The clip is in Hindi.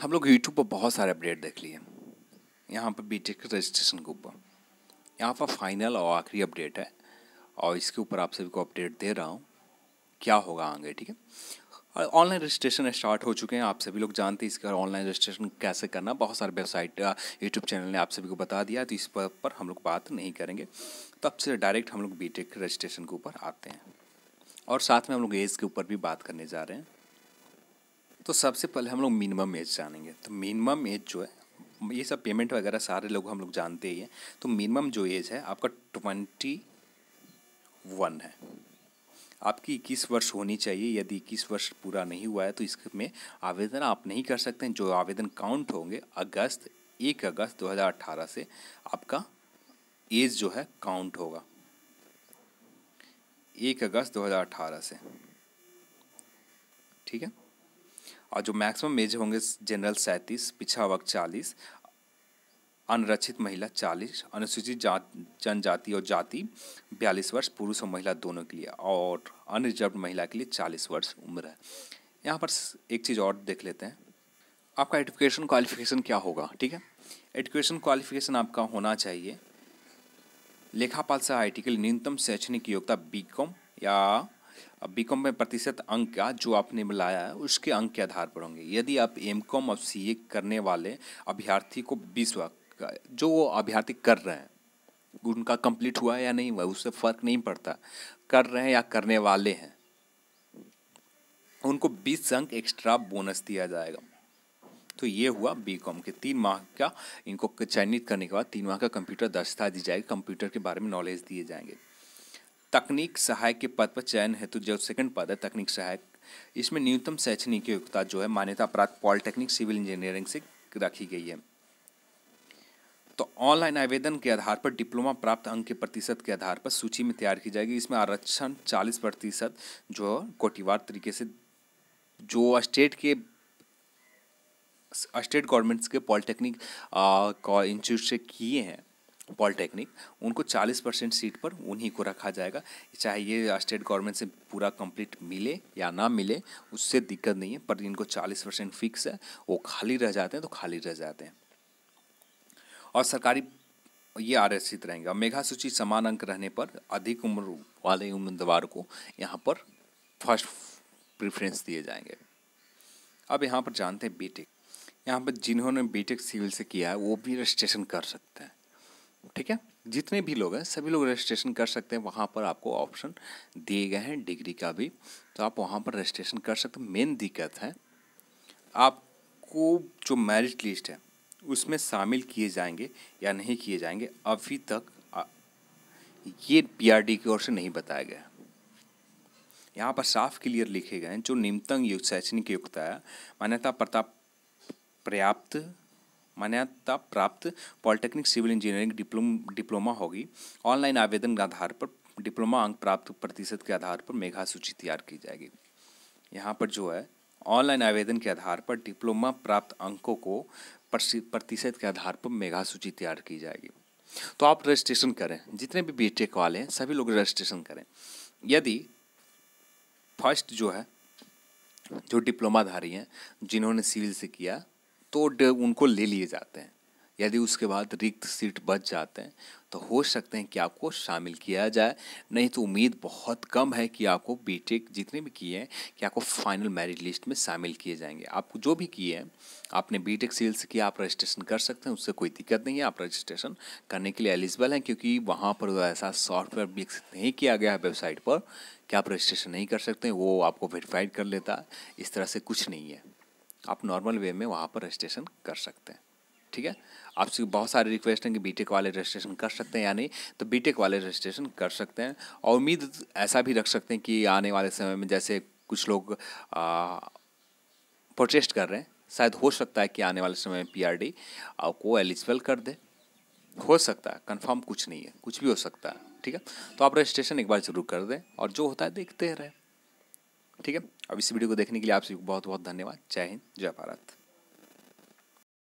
हम लोग यूट्यूब पर बहुत सारे अपडेट देख लिए। यहाँ पर बीटेक रजिस्ट्रेशन के ऊपर यहाँ पर फाइनल और आखिरी अपडेट है और इसके ऊपर आप सभी को अपडेट दे रहा हूँ क्या होगा आगे। ठीक है, और ऑनलाइन रजिस्ट्रेशन स्टार्ट हो चुके हैं। आप सभी लोग जानते हैं इसका ऑनलाइन रजिस्ट्रेशन कैसे करना। बहुत सारे वेबसाइट यूट्यूब चैनल ने आप सभी को बता दिया, तो इस पर हम लोग बात नहीं करेंगे। तब से डायरेक्ट हम लोग बीटेक रजिस्ट्रेशन के ऊपर आते हैं और साथ में हम लोग एज के ऊपर भी बात करने जा रहे हैं। तो सबसे पहले हम लोग मिनिमम एज जानेंगे। तो मिनिमम एज जो है, ये सब पेमेंट वगैरह सारे लोग हम लोग जानते ही हैं। तो मिनिमम जो एज है आपका 21 है। आपकी 21 वर्ष होनी चाहिए। यदि 21 वर्ष पूरा नहीं हुआ है तो इसमें आवेदन आप नहीं कर सकते हैं। जो आवेदन काउंट होंगे 1 अगस्त 2018 से आपका एज जो है काउंट होगा। 1 अगस्त 2018 से, ठीक है। और जो मैक्सिमम एज होंगे जनरल 37, पिछड़ा वर्ग 40, अनरक्षित महिला 40, अनुसूचित जनजाति और जाति 42 वर्ष पुरुष और महिला दोनों के लिए, और अनरिजर्व महिला के लिए 40 वर्ष उम्र है। यहाँ पर एक चीज़ और देख लेते हैं, आपका एजुकेशन क्वालिफिकेशन क्या होगा। ठीक है, एजुकेशन क्वालिफिकेशन आपका होना चाहिए लेखापाल सह आईटी के लिए न्यूनतम शैक्षणिक योग्यता बीकॉम या बीकॉम में प्रतिशत अंक का जो आपने लाया है उसके अंक के आधार पर होंगे। यदि आप एमकॉम और सीए करने वाले अभ्यर्थी को 20 का जो वो अभ्यर्थी कर रहे हैं उनका कंप्लीट हुआ है या नहीं हुआ उससे फ़र्क नहीं पड़ता, कर रहे हैं या करने वाले हैं, उनको 20 अंक एक्स्ट्रा बोनस दिया जाएगा। तो ये हुआ बीकॉम के 3 माह का, इनको चयनित करने के बाद 3 माह का कंप्यूटर दक्षता दी जाएगी, कंप्यूटर के बारे में नॉलेज दिए जाएंगे। तकनीक सहायक के पद पर चयन हेतु जो सेकंड पद है तकनीक सहायक, इसमें न्यूनतम शैक्षणिक योग्यता जो है मान्यता प्राप्त पॉलिटेक्निक सिविल इंजीनियरिंग से रखी गई है। तो ऑनलाइन आवेदन के आधार पर डिप्लोमा प्राप्त अंक के प्रतिशत के आधार पर सूची में तैयार की जाएगी। इसमें आरक्षण 40% जो कोटिवार तरीके से जो स्टेट गवर्नमेंट्स के पॉलिटेक्निक इंस्टीट्यूट से किए हैं पॉलिटेक्निक, उनको 40% सीट पर उन्हीं को रखा जाएगा। चाहे ये स्टेट गवर्नमेंट से पूरा कंप्लीट मिले या ना मिले उससे दिक्कत नहीं है, पर इनको 40% फिक्स है। वो खाली रह जाते हैं तो खाली रह जाते हैं और सरकारी ये आरक्षित रहेंगे। मेधा सूची समान अंक रहने पर अधिक उम्र वाले उम्मीदवार को यहाँ पर फर्स्ट प्रेफरेंस दिए जाएंगे। अब यहाँ पर जानते हैं बीटेक। यहाँ पर जिन्होंने बीटेक सिविल से किया है वो भी रजिस्ट्रेशन कर सकते हैं। ठीक है, जितने भी लोग हैं सभी लोग रजिस्ट्रेशन कर सकते हैं। वहाँ पर आपको ऑप्शन दिए गए हैं डिग्री का भी, तो आप वहाँ पर रजिस्ट्रेशन कर सकते हैं। मेन दिक्कत है आपको जो मेरिट लिस्ट है उसमें शामिल किए जाएंगे या नहीं किए जाएंगे, अभी तक ये पीआरडी की ओर से नहीं बताया गया। यहाँ पर साफ क्लियर लिखे गए हैं जो निम्नतम शैक्षणिक योग्यता है मान्यता प्राप्त पॉलिटेक्निक सिविल इंजीनियरिंग डिप्लोमा होगी। ऑनलाइन आवेदन के आधार पर डिप्लोमा अंक प्राप्त प्रतिशत के आधार पर मेधा सूची तैयार की जाएगी। यहाँ पर जो है ऑनलाइन आवेदन के आधार पर डिप्लोमा प्राप्त अंकों को प्रतिशत के आधार पर मेधा सूची तैयार की जाएगी। तो आप रजिस्ट्रेशन करें, जितने भी बीटेक वाले हैं सभी लोग रजिस्ट्रेशन करें। यदि फर्स्ट जो है जो डिप्लोमाधारी हैं जिन्होंने सिविल से किया तो उनको ले लिए जाते हैं। यदि उसके बाद रिक्त सीट बच जाते हैं तो हो सकते हैं कि आपको शामिल किया जाए, नहीं तो उम्मीद बहुत कम है कि आपको बीटेक जितने भी किए हैं कि आपको फाइनल मेरिट लिस्ट में शामिल किए जाएंगे। आपको जो भी किए हैं आपने बीटेक सिविल से किया, आप रजिस्ट्रेशन कर सकते हैं, उससे कोई दिक्कत नहीं है। आप रजिस्ट्रेशन करने के लिए एलिजिबल हैं, क्योंकि वहाँ पर ऐसा सॉफ्टवेयर विकसित नहीं किया गया है वेबसाइट पर कि आप रजिस्ट्रेशन नहीं कर सकते हैं, वो आपको वेरीफाइड कर लेता है। इस तरह से कुछ नहीं है, आप नॉर्मल वे में वहाँ पर रजिस्ट्रेशन कर सकते हैं। ठीक है, आपसे बहुत सारे रिक्वेस्ट हैं कि बीटेक वाले रजिस्ट्रेशन कर सकते हैं या नहीं, तो बीटेक वाले रजिस्ट्रेशन कर सकते हैं। और उम्मीद ऐसा भी रख सकते हैं कि आने वाले समय में जैसे कुछ लोग प्रोटेस्ट कर रहे हैं, शायद हो सकता है कि आने वाले समय में पीआरडी आपको एलिजिबल कर दे। हो सकता है, कंफर्म कुछ नहीं है, कुछ भी हो सकता है। ठीक है, तो आप रजिस्ट्रेशन एक बार जरूर कर दें और जो होता है देखते रहें। ठीक है, अब इस वीडियो को देखने के लिए आप सभी को बहुत बहुत धन्यवाद। जय हिंद, जय भारत।